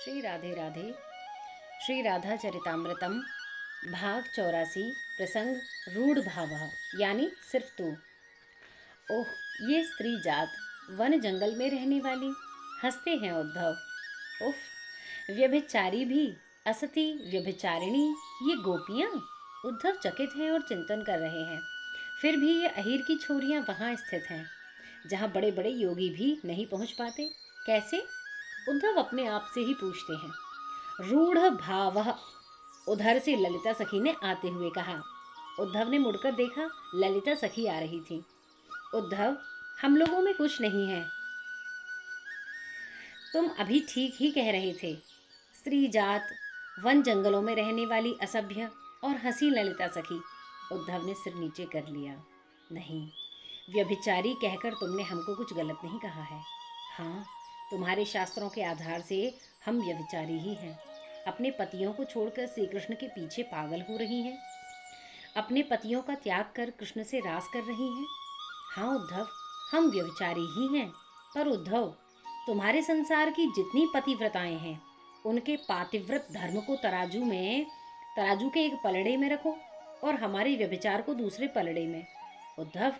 श्री राधे राधे। श्री राधा चरितामृतम भाग 84 प्रसंग रूढ़ भावः यानी सिर्फ तू। ओह, ये स्त्री जात वन जंगल में रहने वाली, हंसते हैं उद्धव। उफ, व्यभिचारी भी, असती व्यभिचारिणी, ये गोपियाँ। उद्धव चकित हैं और चिंतन कर रहे हैं। फिर भी ये अहीर की छोरियाँ वहाँ स्थित हैं जहाँ बड़े बड़े योगी भी नहीं पहुँच पाते। कैसे? उद्धव अपने आप से ही पूछते हैं। रूढ़ भावः, उधर से ललिता सखी ने आते हुए कहा। उद्धव ने मुड़कर देखा, ललिता सखी आ रही थी। उद्धव, हम लोगों में कुछ नहीं है। तुम अभी ठीक ही कह रहे थे। स्त्री जात, वन जंगलों में रहने वाली असभ्य और हंसी ललिता सखी। उद्धव ने सिर नीचे कर लिया। नहीं, व्यभिचारी कहकर तुमने हमको कुछ गलत नहीं कहा है। हाँ, तुम्हारे शास्त्रों के आधार से हम व्यभिचारी ही हैं। अपने पतियों को छोड़कर श्री कृष्ण के पीछे पागल हो रही हैं। अपने पतियों का त्याग कर कृष्ण से रास कर रही हैं। हाँ उद्धव, हम व्यभिचारी ही हैं। पर उद्धव, तुम्हारे संसार की जितनी पतिव्रताएं हैं उनके पातिव्रत धर्म को तराजू के एक पलड़े में रखो और हमारे व्यभिचार को दूसरे पलड़े में। उद्धव,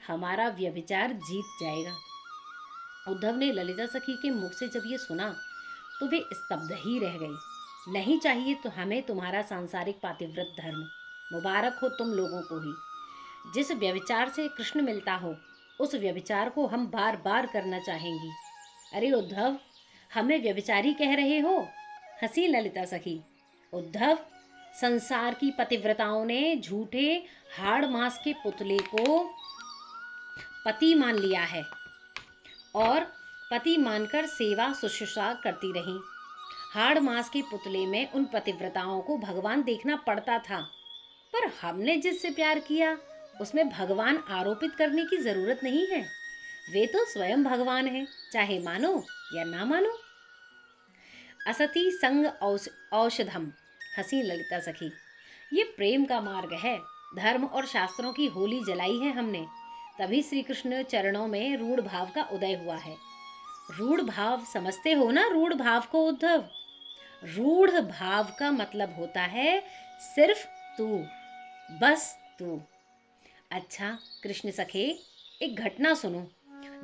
हमारा व्यभिचार जीत जाएगा। उद्धव ने ललिता सखी के मुख से जब ये सुना तो वे स्तब्ध ही रह गई। नहीं चाहिए तो हमें तुम्हारा सांसारिक पातिव्रत धर्म। मुबारक हो तुम लोगों को ही। जिस व्यभिचार से कृष्ण मिलता हो उस व्यभिचार को हम बार बार करना चाहेंगी। अरे उद्धव, हमें व्यभिचारी कह रहे हो? हंसी ललिता सखी। उद्धव, संसार की पतिव्रताओं ने झूठे हाड़ मांस के पुतले को पति मान लिया है और पति मानकर सेवा शुश्रूषा करती रहीं। हाड़ मांस के पुतले में उन पतिव्रताओं को भगवान देखना पड़ता था, पर हमने जिससे प्यार किया उसमें भगवान आरोपित करने की जरूरत नहीं है। वे तो स्वयं भगवान हैं, चाहे मानो या ना मानो। असती संग औषधम, हंसी ललिता सखी। ये प्रेम का मार्ग है। धर्म और शास्त्रों की होली जलाई है हमने, तभी श्री कृष्ण चरणों में रूढ़ भाव का उदय हुआ है। रूढ़ भाव समझते हो ना? रूढ़ भाव को उद्धव, रूढ़ भाव का मतलब होता है सिर्फ तू, बस तू। अच्छा कृष्ण सखे, एक घटना सुनो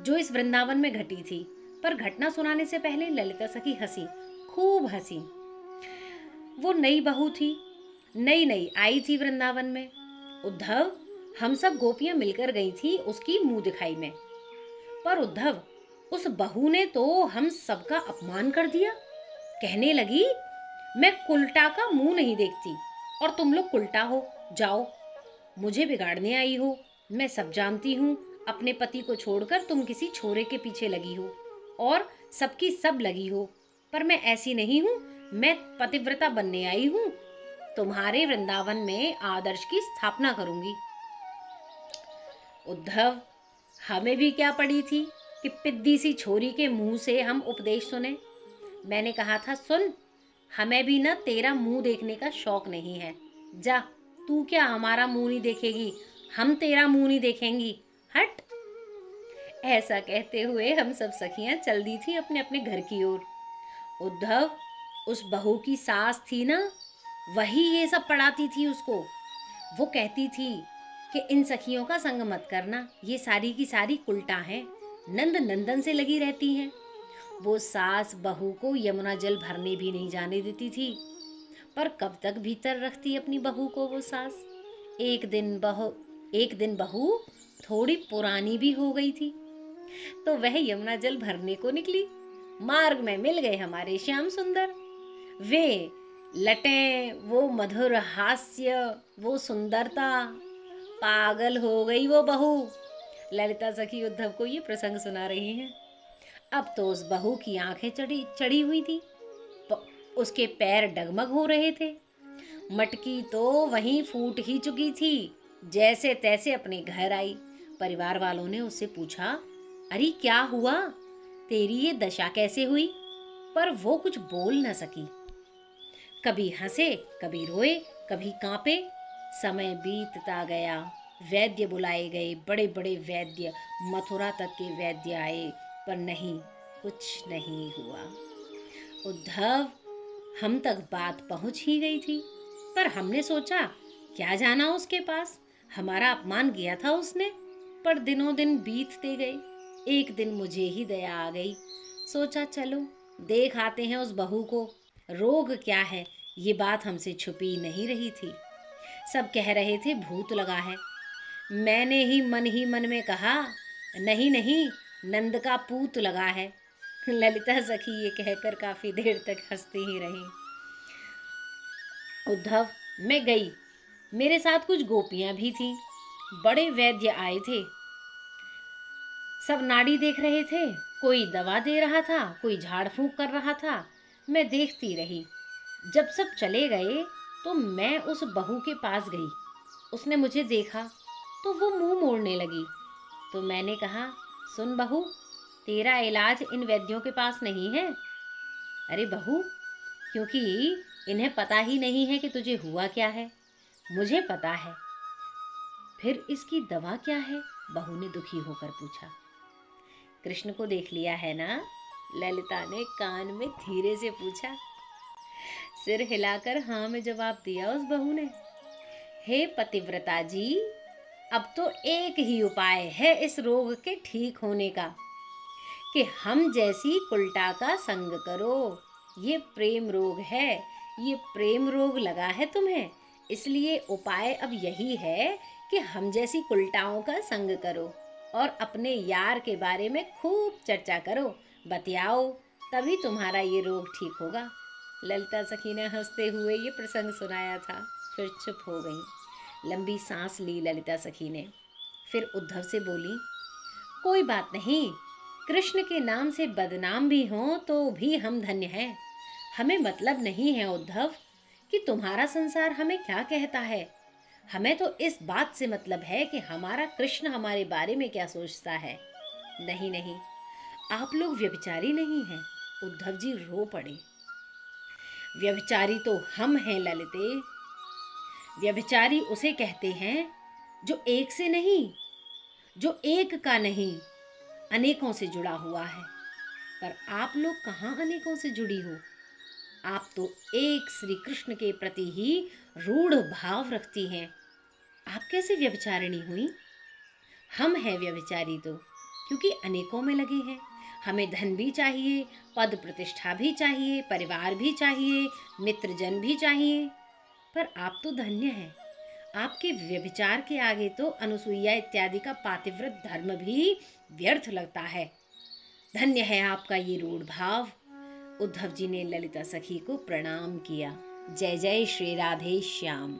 जो इस वृंदावन में घटी थी। पर घटना सुनाने से पहले ललिता सखी हंसी, खूब हंसी। वो नई बहू थी, नई नई आई थी वृंदावन में। उद्धव, हम सब गोपियां मिलकर गई थी उसकी मुंह दिखाई में। पर उद्धव, उस बहू ने तो हम सबका अपमान कर दिया। कहने लगी, मैं कुलटा का मुंह नहीं देखती और तुम लोग कुलटा हो, जाओ। मुझे बिगाड़ने आई हो, मैं सब जानती हूँ। अपने पति को छोड़कर तुम किसी छोरे के पीछे लगी हो और सबकी सब लगी हो, पर मैं ऐसी नहीं हूँ। मैं पतिव्रता बनने आई हूँ। तुम्हारे वृंदावन में आदर्श की स्थापना करूंगी। उद्धव, हमें भी क्या पड़ी थी कि पिद्दी सी छोरी के मुंह से हम उपदेश सुने। मैंने कहा था, सुन, हमें भी ना तेरा मुंह देखने का शौक नहीं है। जा, तू क्या हमारा मुंह नहीं देखेगी, हम तेरा मुंह नहीं देखेंगी, हट। ऐसा कहते हुए हम सब सखियां चल दी थी अपने अपने घर की ओर। उद्धव, उस बहू की सास थी ना, वही ये सब पढ़ाती थी उसको। वो कहती थी कि इन सखियों का संग मत करना, ये सारी की सारी उल्टा हैं, नंद नंदन से लगी रहती हैं। वो सास बहू को यमुना जल भरने भी नहीं जाने देती थी। पर कब तक भीतर रखती अपनी बहू को वो सास। एक दिन बहू थोड़ी पुरानी भी हो गई थी तो वह यमुना जल भरने को निकली। मार्ग में मिल गए हमारे श्याम सुंदर। वे लटें, वो मधुर हास्य, वो सुंदरता, पागल हो गई वो बहू। ललिता सखी उद्धव को ये प्रसंग सुना रही हैं। अब तो उस बहू की आंखें चढ़ी हुई थी, उसके पैर डगमग हो रहे थे। मटकी तो वहीं फूट ही चुकी थी। जैसे तैसे अपने घर आई। परिवार वालों ने उससे पूछा, अरे क्या हुआ, तेरी ये दशा कैसे हुई? पर वो कुछ बोल न सकी। कभी हंसे, कभी रोए, कभी कांपे। समय बीतता गया। वैद्य बुलाए गए, बड़े बड़े वैद्य, मथुरा तक के वैद्य आए, पर नहीं, कुछ नहीं हुआ। उद्धव, हम तक बात पहुंच ही गई थी, पर हमने सोचा क्या जाना उसके पास, हमारा अपमान किया था उसने। पर दिनों दिन बीतते गए, एक दिन मुझे ही दया आ गई। सोचा चलो देख आते हैं उस बहू को, रोग क्या है, ये बात हमसे छुपी नहीं रही थी। सब कह रहे थे भूत लगा है। मैंने ही मन में कहा, नहीं नहीं, नंद का पूत लगा है। ललिता सखी ये कहकर काफी देर तक हंसती ही रही। उद्धव, मैं गई, मेरे साथ कुछ गोपियां भी थीं। बड़े वैद्य आए थे, सब नाड़ी देख रहे थे, कोई दवा दे रहा था, कोई झाड़ फूंक कर रहा था। मैं देखती रही। जब सब चले गए तो मैं उस बहू के पास गई। उसने मुझे देखा तो वो मुंह मोड़ने लगी। तो मैंने कहा, सुन बहू, तेरा इलाज इन वैद्यों के पास नहीं है। अरे बहू, क्योंकि इन्हें पता ही नहीं है कि तुझे हुआ क्या है, मुझे पता है। फिर इसकी दवा क्या है? बहू ने दुखी होकर पूछा। कृष्ण को देख लिया है ना? ललिता ने कान में धीरे से पूछा। सिर हिलाकर हाँ में जवाब दिया उस बहू ने। हे पतिव्रता जी, अब तो एक ही उपाय है इस रोग के ठीक होने का, कि हम जैसी कुलटा का संग करो। ये प्रेम रोग है, ये प्रेम रोग लगा है तुम्हें, इसलिए उपाय अब यही है कि हम जैसी कुलटाओं का संग करो और अपने यार के बारे में खूब चर्चा करो, बतियाओ, तभी तुम्हारा ये रोग ठीक होगा। ललिता सखी ने हंसते हुए ये प्रसंग सुनाया था, फिर चुप हो गई। लंबी सांस ली ललिता सखी ने, फिर उद्धव से बोली, कोई बात नहीं, कृष्ण के नाम से बदनाम भी हों तो भी हम धन्य हैं। हमें मतलब नहीं है उद्धव कि तुम्हारा संसार हमें क्या कहता है। हमें तो इस बात से मतलब है कि हमारा कृष्ण हमारे बारे में क्या सोचता है। नहीं नहीं, आप लोग व्यभिचारी नहीं हैं। उद्धव जी रो पड़े। व्यभिचारी तो हम हैं ललिते। व्यभिचारी उसे कहते हैं जो एक से नहीं, जो एक का नहीं, अनेकों से जुड़ा हुआ है। पर आप लोग कहाँ अनेकों से जुड़ी हो? आप तो एक श्री कृष्ण के प्रति ही रूढ़ भाव रखती हैं। आप कैसे व्यभिचारिणी हुई? हम हैं व्यभिचारी तो क्योंकि अनेकों में लगे हैं। हमें धन भी चाहिए, पद प्रतिष्ठा भी चाहिए, परिवार भी चाहिए, मित्रजन भी चाहिए। पर आप तो धन्य हैं। आपके व्यभिचार के आगे तो अनुसुईया इत्यादि का पातिव्रत धर्म भी व्यर्थ लगता है। धन्य है आपका ये रूढ़ भाव। उद्धव जी ने ललिता सखी को प्रणाम किया। जय जय श्री राधे श्याम।